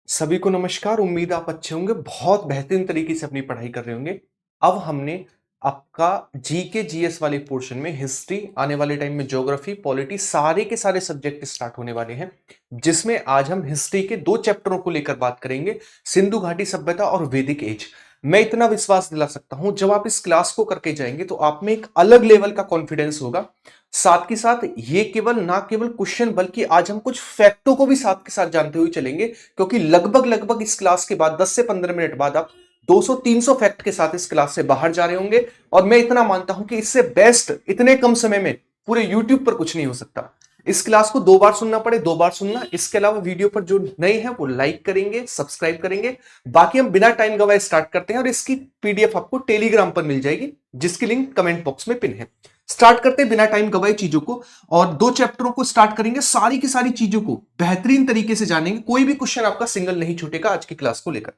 सभी को नमस्कार। उम्मीद आप अच्छे होंगे, बहुत बेहतरीन तरीके से अपनी पढ़ाई कर रहे होंगे। अब हमने आपका जीके जीएस वाले पोर्शन में हिस्ट्री, आने वाले टाइम में ज्योग्राफी, पॉलिटी, सारे के सारे सब्जेक्ट स्टार्ट होने वाले हैं, जिसमें आज हम हिस्ट्री के दो चैप्टरों को लेकर बात करेंगे, सिंधु घाटी सभ्यता और वैदिक एज। मैं इतना विश्वास दिला सकता हूं, जब आप इस क्लास को करके जाएंगे तो आप में एक अलग लेवल का कॉन्फिडेंस होगा। साथ के साथ ये केवल ना केवल क्वेश्चन, बल्कि आज हम कुछ फैक्टों को भी साथ के साथ जानते हुए चलेंगे, क्योंकि लगभग लगभग इस क्लास के बाद 10 से 15 मिनट बाद आप 200-300 फैक्ट के साथ इस क्लास से बाहर जा रहे होंगे। और मैं इतना मानता हूं कि इससे बेस्ट इतने कम समय में पूरे यूट्यूब पर कुछ नहीं हो सकता। इस क्लास को 2 बार सुनना पड़े 2 बार सुनना। इसके अलावा वीडियो पर जो नए हैं वो लाइक करेंगे, सब्सक्राइब करेंगे। बाकी हम बिना टाइम गवाए स्टार्ट करते हैं और इसकी पीडीएफ आपको टेलीग्राम पर मिल जाएगी, जिसकी लिंक कमेंट बॉक्स में पिन है। स्टार्ट करते हैं बिना टाइम गवाए चीजों को, और दो चैप्टरों को स्टार्ट करेंगे। सारी की सारी चीजों को बेहतरीन तरीके से जानेंगे, कोई भी क्वेश्चन आपका सिंगल नहीं छूटेगा आज की क्लास को लेकर।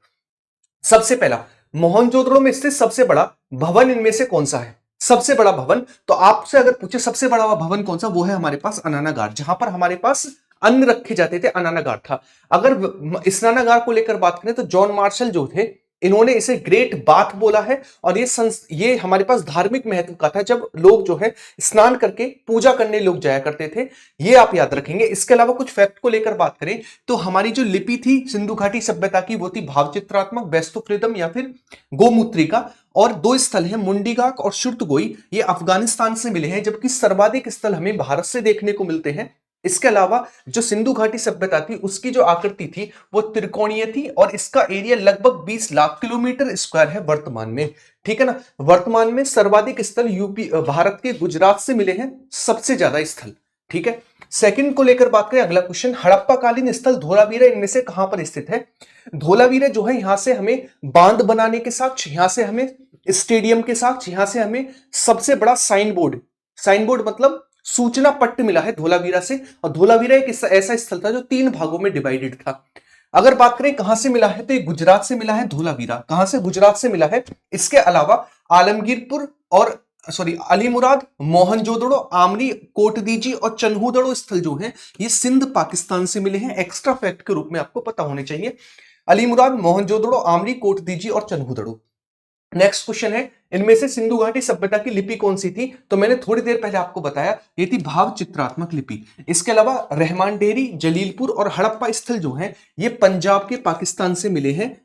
सबसे पहला, मोहनजोदड़ो में स्थित सबसे बड़ा भवन इनमें से कौन सा है? सबसे बड़ा भवन, तो आपसे अगर पूछे सबसे बड़ा भवन कौन सा, वो है हमारे पास अनानागार, जहां पर हमारे पास अन्न रखे जाते थे, अनानागार था। अगर स्नानागार को लेकर बात करें तो जॉन मार्शल जो थे, इन्होंने इसे ग्रेट बाथ बोला है। और ये हमारे पास धार्मिक महत्व का था, जब लोग जो है स्नान करके पूजा करने लोग जाया करते थे। ये आप याद रखेंगे। इसके अलावा कुछ फैक्ट को लेकर बात करें तो हमारी जो लिपि थी सिंधु घाटी सभ्यता की, वो थी भावचित्रात्मक, बेस्तुकृतम या फिर गोमूत्रिका। और दो स्थल हैं, मुंडीगाक और शुर्तगोई, ये अफगानिस्तान से मिले हैं, जबकि सर्वाधिक स्थल हमें भारत से देखने को मिलते हैं। इसके अलावा जो सिंधु घाटी सभ्यता थी, उसकी जो आकृति थी वो त्रिकोणीय थी, और इसका एरिया लगभग 20 लाख किलोमीटर स्क्वायर है वर्तमान में। ठीक है ना। वर्तमान में सर्वाधिक स्थल यूपी भारत के गुजरात से मिले हैं, सबसे ज्यादा स्थल। ठीक है। सेकंड को लेकर बात करें, अगला क्वेश्चन, हड़प्पा कालीन स्थल धोलावीरा इनमें से कहां पर स्थित है? धोलावीरा जो है, यहां से हमें बांध बनाने के साथ, यहां से हमें स्टेडियम के साथ, यहां से हमें सबसे बड़ा साइन बोर्ड, साइन बोर्ड मतलब सूचना पट्ट मिला है धोलावीरा से। और धोलावीरा एक ऐसा स्थल था जो 3 भागों में डिवाइडेड था। अगर बात करें कहां से मिला है, तो ये गुजरात से मिला है धोलावीरा। कहां से? गुजरात से मिला है। इसके अलावा आलमगीरपुर और अलीमुराद, मोहनजोदड़ो, आमरी, कोटदीजी और चन्हूदड़ो स्थल जो हैं, ये सिंध पाकिस्तान से मिले हैं। एक्स्ट्रा फैक्ट के रूप में आपको पता होने चाहिए। अलीमुराद, मोहनजोदड़ो, आमरी, कोटदीजी और चन्हूदड़ो। नेक्स्ट क्वेश्चन है, इनमें से सिंधु घाटी सभ्यता की लिपि कौन सी थी? तो मैंने थोड़ी देर पहले आपको बताया, ये थी भाव चित्रात्मक लिपि। इसके अलावा रहमान डेरी, जलीलपुर और हड़प्पा स्थल जो हैं, ये पंजाब के, पाकिस्तान से मिले हैं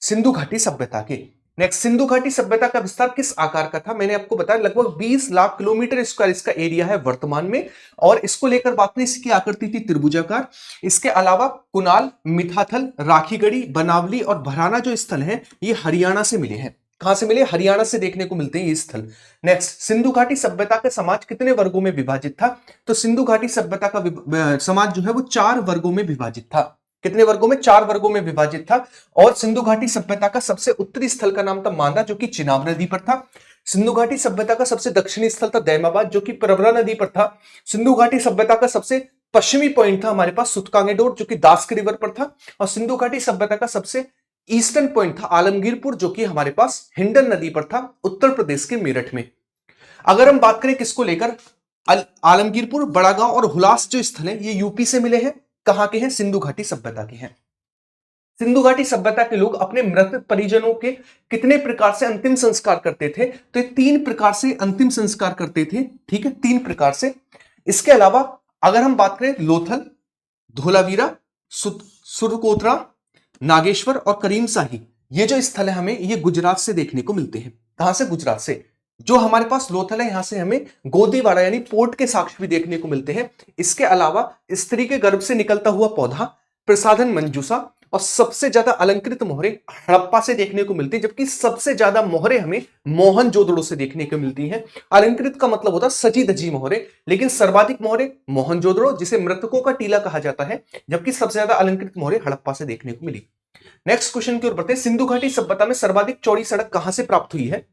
सिंधु घाटी सभ्यता के। नेक्स्ट, सिंधु घाटी सभ्यता का विस्तार किस आकार का था? मैंने आपको बताया लगभग 20 लाख किलोमीटर स्क्वायर इसका एरिया है वर्तमान में। और इसको लेकर बात करें, इसकी आकृति थी त्रिभुजाकार। इसके अलावा कुनाल, मिठाथल, राखीगढ़ी, बनावली और भराना जो स्थल है, ये हरियाणा से मिले हैं। कहां से मिले? हरियाणा से देखने को मिलते हैं ये स्थल। नेक्स्ट, सिंधु घाटी सभ्यता का समाज कितने वर्गों में विभाजित था? तो सिंधु घाटी सभ्यता का समाज जो है वो 4 वर्गों में विभाजित था। कितने वर्गों में? 4 वर्गों में विभाजित था। और सिंधु घाटी सभ्यता का सबसे उत्तरी स्थल का नाम था मांदा, जो कि चिनाब नदी पर था। सिंधु घाटी सभ्यता का सबसे दक्षिणी स्थल था दैमाबाद, जो कि प्रवरा नदी पर था। सिंधु घाटी सभ्यता का सबसे पश्चिमी पॉइंट था हमारे पास सुतकांगेडोर, जो कि दास के रिवर पर था। और सिंधु घाटी सभ्यता का सबसे ईस्टर्न पॉइंट था आलमगीरपुर, जो कि हमारे पास हिंडन नदी पर था, उत्तर प्रदेश के मेरठ में। अगर हम बात करें किसको लेकर, आलमगीरपुर, बड़ागांव और हुलास जो स्थल है, ये यूपी से मिले हैं। कहां के हैं? सिंधु घाटी सभ्यता के हैं। सिंधु घाटी सभ्यता के लोग अपने मृत परिजनों के कितने प्रकार से अंतिम संस्कार करते थे? तो 3 प्रकार से अंतिम संस्कार करते थे। ठीक है, 3 प्रकार से। इसके अलावा अगर हम बात करें, लोथल, धोलावीरा, सुरकोतरा, नागेश्वर और करीम शाही, ये जो स्थल है हमें, ये गुजरात से देखने को मिलते हैं। कहां से? गुजरात से। जो हमारे पास लोथल है, यहां से हमें गोदीवाड़ा यानी पोर्ट के साक्ष्य भी देखने को मिलते हैं। इसके अलावा स्त्री के गर्भ से निकलता हुआ पौधा, प्रसाधन मंजूसा, और सबसे ज्यादा अलंकृत मोहरे हड़प्पा से देखने को मिलती है, जबकि सबसे ज्यादा मोहरे हमें मोहनजोदड़ो से देखने को मिलती हैं। अलंकृत का मतलब होता है सजी धजी मोहरे, लेकिन सर्वाधिक मोहरे मोहनजोदड़ो, जिसे मृतकों का टीला कहा जाता है, जबकि सबसे ज्यादा अलंकृत मोहरे हड़प्पा से देखने को मिली। नेक्स्ट क्वेश्चन की ओर बढ़ते हैं, सिंधु घाटी सभ्यता में सर्वाधिक चौड़ी सड़क कहां से प्राप्त हुई है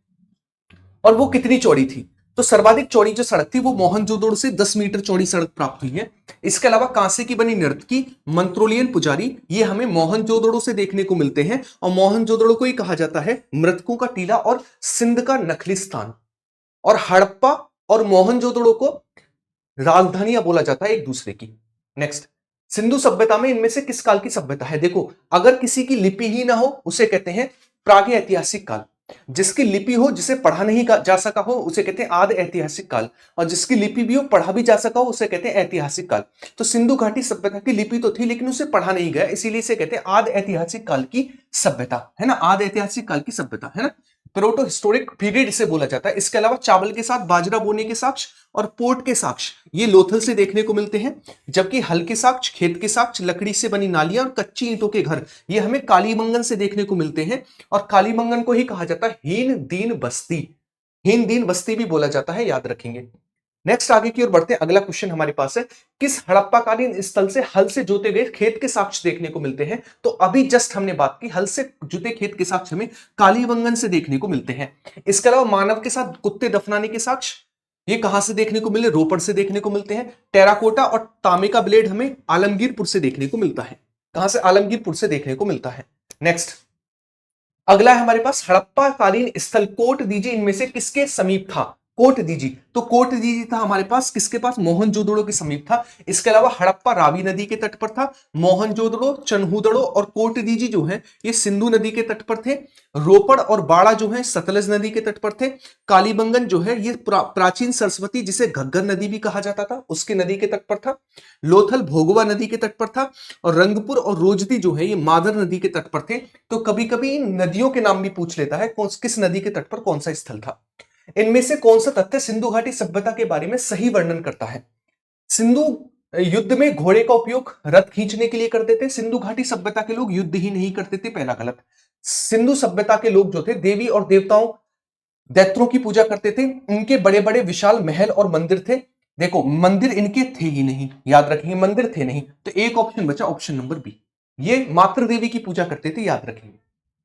और वो कितनी चौड़ी थी? तो सर्वाधिक चौड़ी जो सड़क थी वो मोहनजोदड़ो से 10 मीटर चौड़ी सड़क प्राप्त हुई है। इसके अलावा कांसे की बनी नर्तकी, मंत्रोलियन पुजारी, ये हमें मोहनजोदड़ो से देखने को मिलते हैं। और मोहनजोदड़ो को ही कहा जाता है मृतकों का टीला और सिंध का नखलिस्तान। और हड़प्पा और मोहनजोदड़ो को राजधानियां बोला जाता है एक दूसरे की। नेक्स्ट, सिंधु सभ्यता में इनमें से किस काल की सभ्यता है? देखो, अगर किसी की लिपि ही ना हो उसे कहते हैं प्राग ऐतिहासिक काल। जिसकी लिपि हो, जिसे पढ़ा नहीं जा सका हो, उसे कहते हैं आद ऐतिहासिक काल। और जिसकी लिपि भी हो, पढ़ा भी जा सका हो, उसे कहते हैं ऐतिहासिक काल। तो सिंधु घाटी सभ्यता की लिपि तो थी लेकिन उसे पढ़ा नहीं गया, इसीलिए इसे कहते हैं आद ऐतिहासिक काल की सभ्यता, है ना, आद ऐतिहासिक काल की सभ्यता, है ना। प्रोटो हिस्टोरिक पीरियड इसे बोला जाता है। इसके अलावा चावल के साथ बाजरा बोने के साक्ष्य और पोर्ट के साक्ष्य ये लोथल से देखने को मिलते हैं, जबकि हल के साक्ष्य, खेत के साक्ष्य, लकड़ी से बनी नालियां और कच्ची ईंटों के घर ये हमें कालीबंगन से देखने को मिलते हैं। और कालीबंगन को ही कहा जाता है हीन दीन बस्ती, हीन दीन बस्ती भी बोला जाता है, याद रखेंगे। नेक्स्ट आगे की ओर बढ़ते हैं। अगला क्वेश्चन हमारे पास है, किस हड़प्पाकालीन स्थल से हल से जोते गए खेत के साक्ष्य देखने को मिलते हैं? तो अभी जस्ट हमने बात की, हल से जुते खेत के साक्ष्य हमें कालीबंगन से देखने को मिलते हैं। इसके अलावा मानव के साथ कुत्ते दफनाने के साक्ष्य ये कहां से देखने को मिले? रोपड़ से देखने को मिलते हैं। टेराकोटा और तांबे का ब्लेड हमें आलमगीरपुर से देखने को मिलता है। कहां से? आलमगीरपुर से देखने को मिलता है। नेक्स्ट अगला है हमारे पास, हड़प्पा कालीन स्थल कोट दीजिए इनमें से किसके समीप था? कोट दीजिए, तो कोट दीजिए था हमारे पास किसके पास? मोहनजोदड़ो के समीप था। इसके अलावा हड़प्पा रावी नदी के तट पर था। मोहनजोदड़ो, चन्हूदड़ो और कोट दीजी जो है ये सिंधु नदी के तट पर थे। रोपड़ और बाड़ा जो है सतलज नदी के तट पर थे। कालीबंगन जो है ये प्राचीन सरस्वती जिसे घग्गर नदी भी कहा जाता था उसके नदी के तट पर था। लोथल भोगवा नदी के तट पर था। और रंगपुर और रोजदी जो है ये मादर नदी के तट पर थे। तो कभी कभी इन नदियों के नाम भी पूछ लेता है किस नदी के तट पर कौन सा स्थल था। इनमें से कौन सा तथ्य सिंधु घाटी सभ्यता के बारे में सही वर्णन करता है? सिंधु युद्ध में घोड़े का उपयोग रथ खींचने के लिए करते थे। सिंधु घाटी सभ्यता के लोग युद्ध ही नहीं करते थे, पहला गलत। सिंधु सभ्यता के लोग जो थे देवी और देवताओं दैत्रों की पूजा करते थे। उनके बड़े बड़े विशाल महल और मंदिर थे। देखो, मंदिर इनके थे ही नहीं, याद रखेंगे, मंदिर थे नहीं। तो एक ऑप्शन बचा, ऑप्शन नंबर बी, ये मातृ देवी की पूजा करते थे, याद रखेंगे।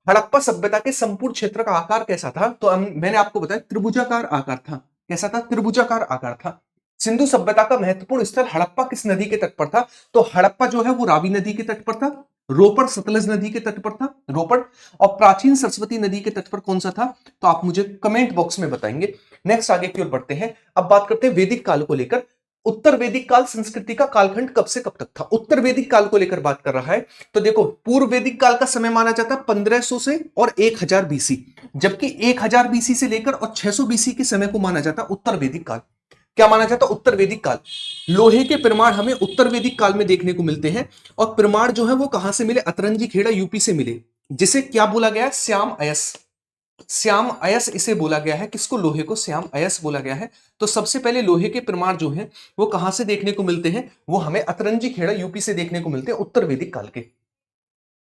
हड़प्पा सभ्यता के संपूर्ण क्षेत्र का आकार कैसा था? तो मैंने आपको बताया त्रिभुजाकार आकार था। कैसा था? त्रिभुजाकार आकार था। सिंधु सभ्यता का महत्वपूर्ण स्थल हड़प्पा किस नदी के तट पर था? तो हड़प्पा जो है वो रावी नदी के तट पर था। रोपड़ सतलज नदी के तट पर था, रोपड़। और प्राचीन सरस्वती नदी के तट पर कौन सा था? तो आप मुझे कमेंट बॉक्स में बताएंगे। नेक्स्ट आगे की ओर बढ़ते हैं। अब बात करते हैं वैदिक काल को लेकर। उत्तर वैदिक काल संस्कृति का कालखंड कब से कब तक था? उत्तर वैदिक काल को लेकर बात कर रहा है। तो देखो, पूर्व वैदिक काल का समय माना जाता है 1500 से और 1000 बीसी, जबकि 1000 बीसी से लेकर और 600 बीसी के समय को माना जाता है उत्तर वैदिक काल। क्या माना जाता है? उत्तर वैदिक काल। लोहे के प्रमाण हमें उत्तर वैदिक काल में देखने को मिलते हैं। और प्रमाण जो है वो कहां से मिले? अतरंजी खेड़ा यूपी से मिले, जिसे क्या बोला गया है? श्याम अयस। श्याम अयस इसे बोला गया है। किसको? लोहे को श्याम अयस बोला गया है। तो सबसे पहले लोहे के प्रमाण जो है वो कहां से देखने को मिलते हैं? वो हमें अतरंजी खेड़ा यूपी से देखने को मिलते हैं, उत्तर वैदिक काल के।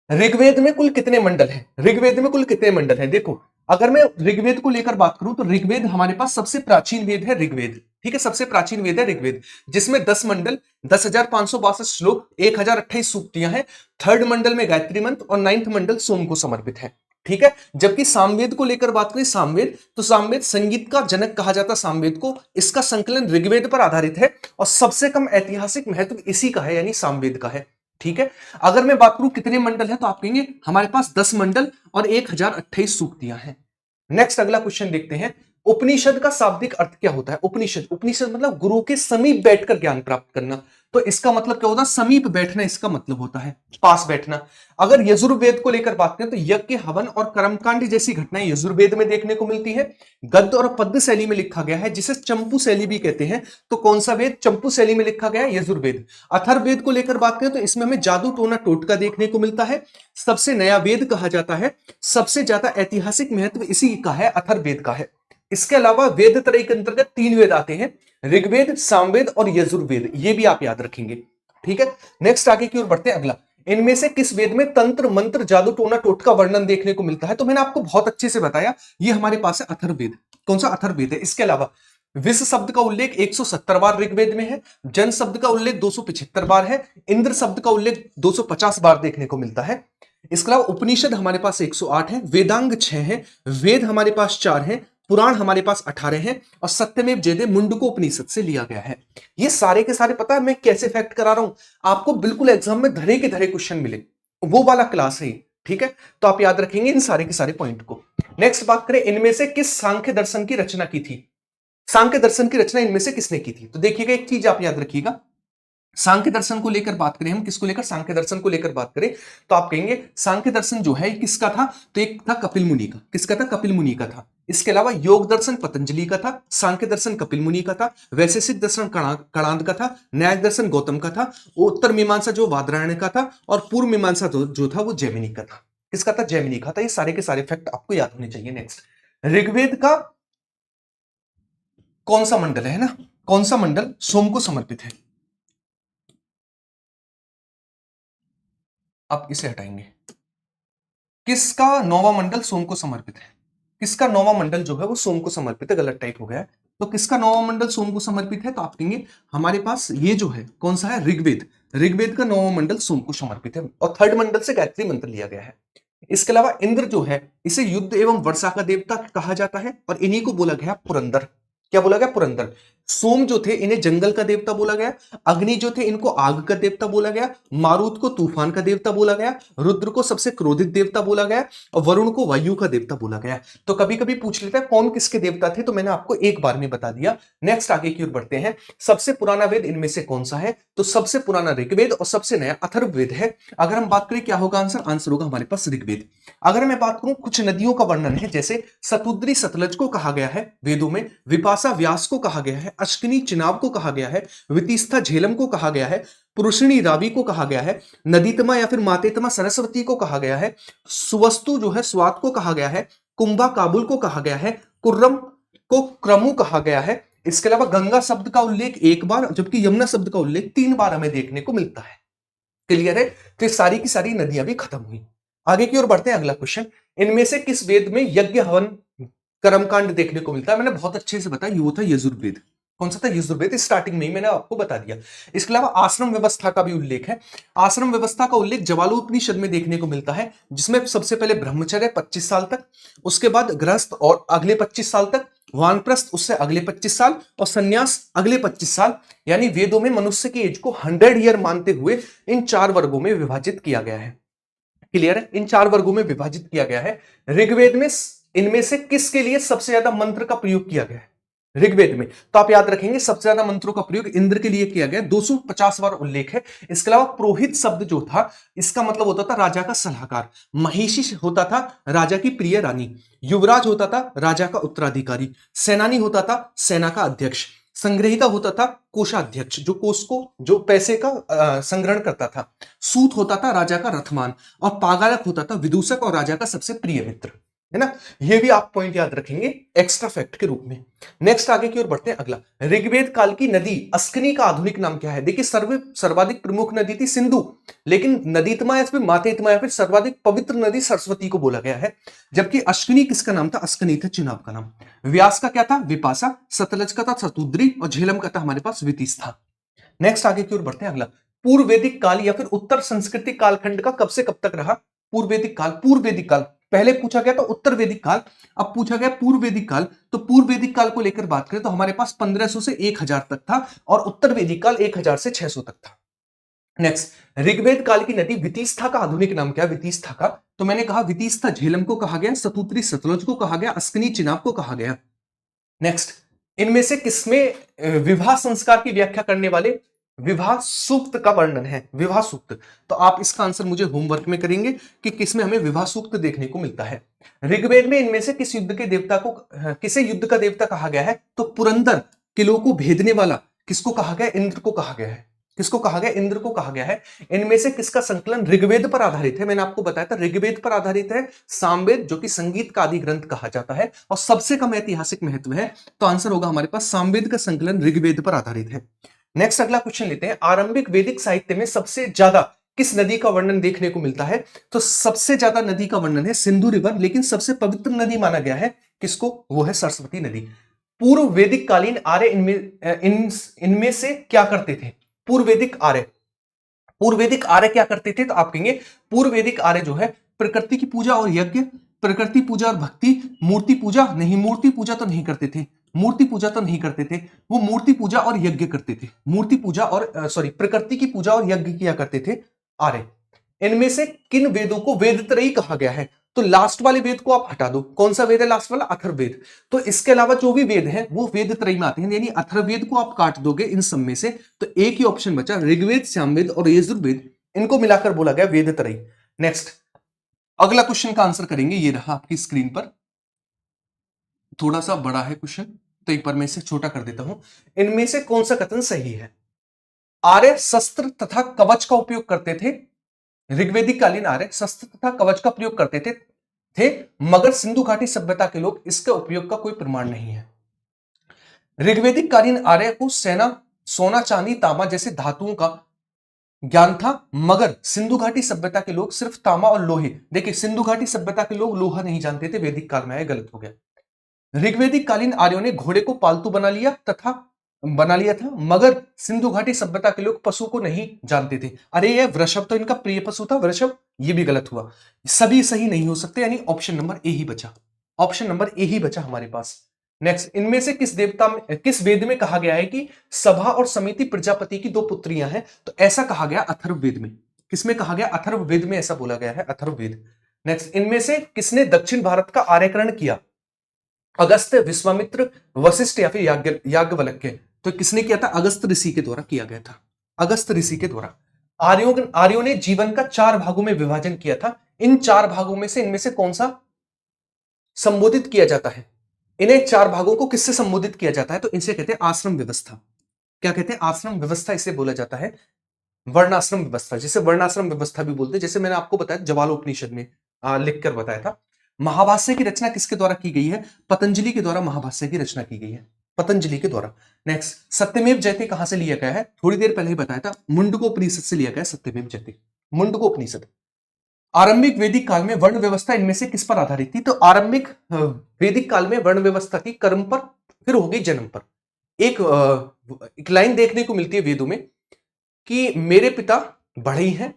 ऋग्वेद में कुल कितने मंडल हैं? ऋग्वेद में कुल कितने मंडल हैं? देखो, अगर मैं ऋग्वेद को लेकर बात करूं तो ऋग्वेद हमारे पास सबसे प्राचीन वेद है, ऋग्वेद। ठीक है, सबसे प्राचीन वेद है ऋग्वेद, जिसमें 10 मंडल, 10,562 श्लोक, 1028 सूक्तियां हैं। थर्ड मंडल में गायत्री मंत्र और 9th मंडल सोम को समर्पित है। ठीक है, जबकि सामवेद को लेकर बात करें, सामवेद, तो सामवेद संगीत का जनक कहा जाता सामवेद को। इसका संकलन ऋग्वेद पर आधारित है और सबसे कम ऐतिहासिक महत्व इसी का है, यानी सामवेद का है। ठीक है, अगर मैं बात करूं कितने मंडल है, तो आप कहेंगे हमारे पास 10 मंडल और 1028 सूक्तियां हैं। नेक्स्ट अगला क्वेश्चन देखते हैं। उपनिषद का शाब्दिक अर्थ क्या होता है? उपनिषद, उपनिषद मतलब गुरु के समीप बैठकर ज्ञान प्राप्त करना। तो इसका मतलब क्या होता है? समीप बैठना इसका मतलब होता है, पास बैठना। अगर यजुर्वेद को लेकर बात करें तो यज्ञ, हवन और कर्मकांड जैसी घटनाएं यजुर्वेद में देखने को मिलती है। गद्य और पद्य शैली में लिखा गया है, जिसे चंपू शैली भी कहते हैं। तो कौन सा वेद चंपू शैली में लिखा गया है? यजुर्वेद। अथर्ववेद को लेकर बात करें तो इसमें हमें जादू टोना टोटका देखने को मिलता है। सबसे नया वेद कहा जाता है। सबसे ज्यादा ऐतिहासिक महत्व इसी का है, अथर्ववेद का है। इसके अलावा वेद त्रय के अंतर्गत 3 वेद आते हैं, ऋग्वेद, सामवेद और यजुर्वेद। ये भी आप याद रखेंगे। ठीक है, नेक्स्ट आगे की ओर बढ़ते हैं। अगला, इनमें से किस वेद में तंत्र, मंत्र, जादू टोना टोटका वर्णन देखने को मिलता है? तो मैंने आपको बहुत अच्छे से बताया, ये हमारे पास है अथर्ववेद। कौन सा? अथर्ववेद है। इसके अलावा विश्व शब्द का उल्लेख 170 बार ऋग्वेद में है। जन शब्द का उल्लेख 275 बार है। इंद्र शब्द का उल्लेख 250 बार देखने को मिलता है। इसके अलावा उपनिषद हमारे पास 108 है, वेदांग 6 है, वेद हमारे पास 4 है, पुराण हमारे पास 18 हैं और सत्यमेव जयते मुंडको उपनिषद से लिया गया है। ये सारे के सारे, पता है मैं कैसे फैक्ट करा रहा हूं आपको? बिल्कुल एग्जाम में धरे के धरे क्वेश्चन मिले, वो वाला क्लास है। ठीक है, तो आप याद रखेंगे इन सारे के सारे पॉइंट को। नेक्स्ट बात करें, इनमें से किस सांख्य दर्शन की रचना की थी? सांख्य दर्शन की रचना इनमें से किसने की थी? तो देखिएगा, एक चीज आप याद रखिएगा, सांख्य दर्शन को लेकर बात करें, हम किसको लेकर, सांख्य दर्शन को लेकर बात करें, तो आप कहेंगे सांख्य दर्शन जो है किसका था, तो एक था कपिल मुनि का। किसका था, कपिल मुनि का था। इसके अलावा योग दर्शन पतंजलि का था, सांख्य दर्शन कपिल मुनि का था, वैशेषिक दर्शन कणाद का था, न्याय दर्शन गौतम का था, उत्तर मीमांसा जो बादरायण का था, और पूर्व मीमांसा जो था वो जैमिनी का था। किसका था, जैमिनी का था। ये सारे के सारे फैक्ट आपको याद होने चाहिए। नेक्स्ट, ऋग्वेद का कौन सा मंडल है ना, कौन सा मंडल सोम को समर्पित है, आप इसे हटाएंगे। किसका नौवां मंडल सोम को समर्पित है, किसका नौवां मंडल जो है वो सोम को समर्पित है, गलत टाइप हो गया है। तो किसका नौवां मंडल सोम को समर्पित है, तो आप कहेंगे हमारे पास ये जो है कौन सा है, ऋग्वेद। ऋग्वेद का नौवां मंडल सोम को समर्पित है, और थर्ड मंडल से गायत्री मंत्र लिया गया है। इसके अलावा इंद्र जो है इसे युद्ध एवं वर्षा का देवता कहा जाता है, और इन्हीं को बोला गया पुरंदर। क्या बोला गया, पुरंदर। सोम जो थे इन्हें जंगल का देवता बोला गया, अग्नि जो थे इनको आग का देवता बोला गया, मारुत को तूफान का देवता बोला गया, रुद्र को सबसे क्रोधित देवता बोला गया, और वरुण को वायु का देवता बोला गया। तो कभी कभी पूछ लेता है कौन किसके देवता थे, तो मैंने आपको एक बार में बता दिया। नेक्स्ट आगे की ओर बढ़ते हैं। सबसे पुराना वेद इनमें से कौन सा है, तो सबसे पुराना ऋग्वेद और सबसे नया अथर्ववेद है। अगर हम बात करें क्या होगा आंसर, आंसर होगा हमारे पास ऋग्वेद। अगर मैं बात करूं कुछ नदियों का वर्णन है, जैसे सतुद्री सतलज को कहा गया है वेदों में, विपाशा व्यास को कहा गया है, अश्किनी चिनाब को कहा गया है, वितिस्था झेलम को कहा गया है, पुरुषिणी रावी को कहा गया है, नदीतमा या फिर मातेतमा सरस्वती को कहा गया है, सुवस्तु जो है स्वात को कहा गया है, कुंभा काबुल को कहा गया है, कुर्रम को क्रमु कहा गया है। इसके अलावा गंगा शब्द का उल्लेख एक बार, जबकि यमुना शब्द का उल्लेख 3 बार हमें देखने को मिलता है। क्लियर है, तो सारी की सारी नदियां भी खत्म हुई। आगे की ओर बढ़ते हैं, अगला क्वेश्चन, इनमें से किस वेद में यज्ञ हवन कर्मकांड देखने को मिलता है, मैंने बहुत अच्छे से बताया, ये था यजुर्वेद। कौन सा था, यजुर्वेद, स्टार्टिंग में ही मैंने आपको बता दिया। इसके अलावा आश्रम व्यवस्था का भी उल्लेख है। आश्रम व्यवस्था का उल्लेख जवालोपनिषद में देखने को मिलता है, जिसमें सबसे पहले ब्रह्मचर्य 25 साल तक, उसके बाद गृहस्थ और अगले 25 साल तक, वानप्रस्थ उससे अगले 25 साल, और संन्यास अगले 25 साल। यानी वेदों में मनुष्य की एज को 100 ईयर मानते हुए इन 4 वर्गों में विभाजित किया गया है। क्लियर है, इन 4 वर्गों में विभाजित किया गया है। ऋग्वेद में इनमें से किसके लिए सबसे ज्यादा मंत्र का प्रयोग किया गया है, ऋग्वेद में, तो आप याद रखेंगे सबसे ज्यादा मंत्रों का प्रयोग इंद्र के लिए किया गया, 250 बार उल्लेख है। इसके अलावा पुरोहित शब्द जो था इसका मतलब होता था राजा का सलाहकार, महिषी होता था राजा की प्रिय रानी, युवराज होता था राजा का उत्तराधिकारी, सेनानी होता था सेना का अध्यक्ष, संग्रहिता होता था कोषाध्यक्ष जो कोष को जो पैसे का संग्रहण करता था, सूत होता था राजा का रथमान, और पागायक होता था विदूषक और राजा का सबसे प्रिय मित्र, है ना। ये भी आप पॉइंट याद रखेंगे एक्स्ट्रा फैक्ट के रूप में। नेक्स्ट आगे की ओर बढ़ते हैं, अगला, ऋग्वेद काल की नदी अस्कनी का आधुनिक नाम क्या है। देखिए सर्वाधिक प्रमुख नदी थी सिंधु, लेकिन नदीतमा या फिर मातेतमा या फिर सर्वाधिक पवित्र नदी सरस्वती को बोला गया है। जबकि अश्किनी किसका नाम था, अस्कनी था चिनाब का नाम। व्यास का क्या था, विपाशा, सतलज का था सतुद्री, और झेलम का था हमारे पास वितिश था। नेक्स्ट आगे की ओर बढ़ते हैं, अगला, पूर्व वैदिक काल या फिर उत्तर संस्कृति कालखंड का कब से कब तक रहा। पूर्व वैदिक काल, पूर्व वैदिक काल पहले पूछा गया तो उत्तर वैदिक काल, अब पूछा गया पूर्व वैदिक काल। तो पूर्व वैदिक काल को लेकर बात करें तो हमारे पास 1500 से 1000 तक था, और उत्तर वैदिक काल 1000 से 600 तक था। नेक्स्ट, ऋग्वेद काल की नदी वितिस्था का आधुनिक नाम क्या है, वितिस्था का, तो मैंने कहा वितिस्था झेलम को कहा गया, सतुत्री सतलज को कहा गया, अस्कनी चिनाब को कहा गया। नेक्स्ट, इनमें से किसमें विवाह संस्कार की व्याख्या करने वाले विवाह सूक्त का वर्णन है, विवाह सूक्त, तो आप इसका आंसर मुझे होमवर्क में करेंगे कि किसमें हमें विवाह सूक्त देखने को मिलता है। ऋग्वेद में इनमें से किस युद्ध के देवता को किसे युद्ध का देवता कहा गया है, तो पुरंदर किलों को भेदने वाला किसको कहा गया, इंद्र को कहा गया है। किसको कहा गया, इंद्र को कहा गया है। इनमें से किसका संकलन ऋग्वेद पर आधारित है, मैंने आपको बताया था ऋग्वेद पर आधारित है, सामवेद जो कि संगीत का आदि ग्रंथ कहा जाता है और सबसे कम ऐतिहासिक महत्व है, तो आंसर होगा हमारे पास सामवेद का संकलन ऋग्वेद पर आधारित है। नेक्स्ट अगला क्वेश्चन लेते हैं, आरंभिक वैदिक साहित्य में सबसे ज्यादा किस नदी का वर्णन देखने को मिलता है, तो सबसे ज्यादा नदी का वर्णन है सिंधु रिवर, लेकिन सबसे पवित्र नदी माना गया है किसको, वो है सरस्वती नदी। पूर्व वैदिक कालीन आर्य इनमें से क्या करते थे, पूर्व वैदिक आर्य क्या करते थे, तो आप कहेंगे पूर्व वैदिक आर्य जो है प्रकृति की पूजा और यज्ञ, प्रकृति पूजा और भक्ति, मूर्ति पूजा नहीं, मूर्ति पूजा तो नहीं करते थे, वो मूर्ति पूजा और यज्ञ करते थे, मूर्ति पूजा और प्रकृति की पूजा और यज्ञ किया करते थे आर्य। इनमें से किन वेदों को वेदत्रयी कहा गया है, तो लास्ट वाले वेद को आप हटा दो। कौन सा वेद है लास्ट वाला? अथर्ववेद। तो इसके अलावा जो भी वेद हैं वो वेद त्रयी में आते हैं, यानी अथर्ववेद को आप काट दोगे इन सब में से तो एक ही ऑप्शन बचा, ऋग्वेद, सामवेद और यजुर्वेद, इनको मिलाकर बोला गया वेद त्रयी। नेक्स्ट अगला क्वेश्चन का आंसर करेंगे, ये रहा आपकी स्क्रीन पर, थोड़ा सा बड़ा है क्वेश्चन तो एक बार मैं इसे छोटा कर देता हूं। इनमें से कौन सा कथन सही है? आर्य शस्त्र तथा कवच का उपयोग करते थे, ऋग्वेदिक कालीन आर्य शस्त्र तथा कवच का प्रयोग करते थे मगर सिंधु घाटी सभ्यता के लोग इसके उपयोग का कोई प्रमाण नहीं है। ऋग्वेदिक कालीन आर्य को सोना चांदी तांबा जैसे धातुओं का ज्ञान था मगर सिंधु घाटी सभ्यता के लोग सिर्फ तांबा और लोहे, देखिए सिंधु घाटी सभ्यता के लोग लोहा नहीं जानते थे, वैदिक काल में आए, गलत हो गया। ऋग्वेदिक कालीन आर्यों ने घोड़े को पालतू बना लिया था मगर सिंधु घाटी सभ्यता के लोग पशु को नहीं जानते थे। अरे ये वृषभ तो इनका प्रिय पशु था, वृषभ, ये भी गलत हुआ, सभी सही नहीं हो सकते, यानी ऑप्शन नंबर ए ही बचा, ऑप्शन नंबर ए ही बचा हमारे पास। नेक्स्ट, इनमें से किस वेद में कहा गया है कि सभा और समिति प्रजापति की 2 पुत्रियां हैं? तो ऐसा कहा गया अथर्ववेद में। किसमें कहा गया? अथर्ववेद में ऐसा बोला गया है, अथर्ववेद। नेक्स्ट, इनमें से किसने दक्षिण भारत का आर्यकरण किया? अगस्त्य, विश्वामित्र, वशिष्ठ या फिर याज्ञवल्क्य? तो किसने किया था? अगस्त ऋषि के द्वारा किया गया था, अगस्त ऋषि के द्वारा। आर्यों ने जीवन का 4 भागों में विभाजन किया था। इन 4 भागों में से इनमें से कौन सा संबोधित किया जाता है? इन्हें 4 भागों को किससे संबोधित किया जाता है? तो इसे कहते हैं आश्रम व्यवस्था। क्या कहते हैं? आश्रम व्यवस्था इसे बोला जाता है, वर्णाश्रम व्यवस्था, जिसे वर्णाश्रम व्यवस्था भी बोलते हैं। जैसे मैंने आपको बताया जवालोपनिषद में लिखकर बताया था। महाभाष्य की रचना किसके द्वारा की गई है? पतंजलि के द्वारा महाभाष्य की रचना की गई है, पतंजलि के द्वारा। नेक्स्ट, सत्यमेव जयते कहां से लिया गया है? थोड़ी देर पहले ही बताया था, मुंडकोपनिषद से लिया गया सत्यमेव जयते, मुंडकोपनिषद। आरंभिक वैदिक काल में वर्ण व्यवस्था इनमें से किस पर आधारित थी? तो आरंभिक वैदिक काल में वर्ण व्यवस्था थी कर्म पर, फिर हो गई जन्म पर। एक लाइन देखने को मिलती है वेदों में कि मेरे पिता बढ़ई हैं,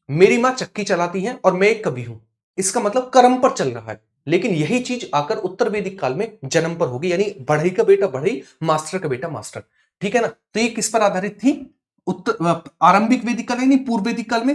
मेरी मां चक्की चलाती हैं और मैं एक कवि हूं। इसका मतलब कर्म पर चल रहा है, लेकिन यही चीज आकर उत्तर वैदिक काल में जन्म पर होगी, यानी बढ़ई का बेटा बढ़ई, मास्टर का बेटा मास्टर। ठीक है ना? तो ये किस पर आधारित थी? आरंभिक वैदिक काल यानी पूर्व वैदिक काल में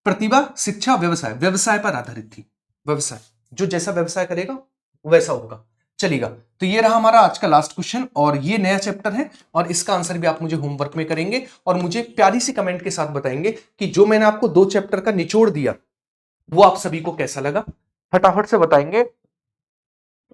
प्रतिभा, शिक्षा, व्यवसाय, व्यवसाय पर आधारित थी। व्यवसाय, जो जैसा व्यवसाय करेगा वैसा होगा, चलेगा। तो ये रहा हमारा आज का लास्ट क्वेश्चन और ये नया चैप्टर है और इसका आंसर भी आप मुझे होमवर्क में करेंगे और मुझे प्यारी सी कमेंट के साथ बताएंगे कि जो मैंने आपको 2 चैप्टर का निचोड़ दिया वो आप सभी को कैसा लगा, फटाफट से बताएंगे।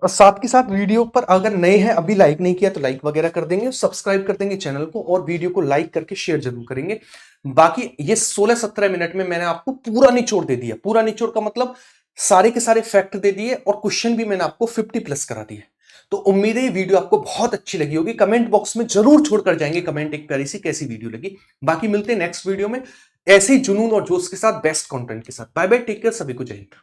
और साथ के साथ वीडियो पर अगर नए हैं, अभी लाइक नहीं किया तो लाइक वगैरह कर देंगे, सब्सक्राइब कर देंगे चैनल को और वीडियो को लाइक करके शेयर जरूर करेंगे। बाकी ये 16-17 मिनट में मैंने आपको पूरा निचोड़ दे दिया, पूरा निचोड़ का मतलब सारे के सारे फैक्ट दे दिए और क्वेश्चन भी मैंने आपको 50+ करा दिए। तो उम्मीद है ये वीडियो आपको बहुत अच्छी लगी होगी। कमेंट बॉक्स में जरूर छोड़कर जाएंगे कमेंट एक प्यारी सी कैसी वीडियो लगी। बाकी मिलते हैं नेक्स्ट वीडियो में ऐसे ही जुनून और जोश के साथ, बेस्ट कंटेंट के साथ। बाय बाय, टेक केयर, सभी को जय हिंद।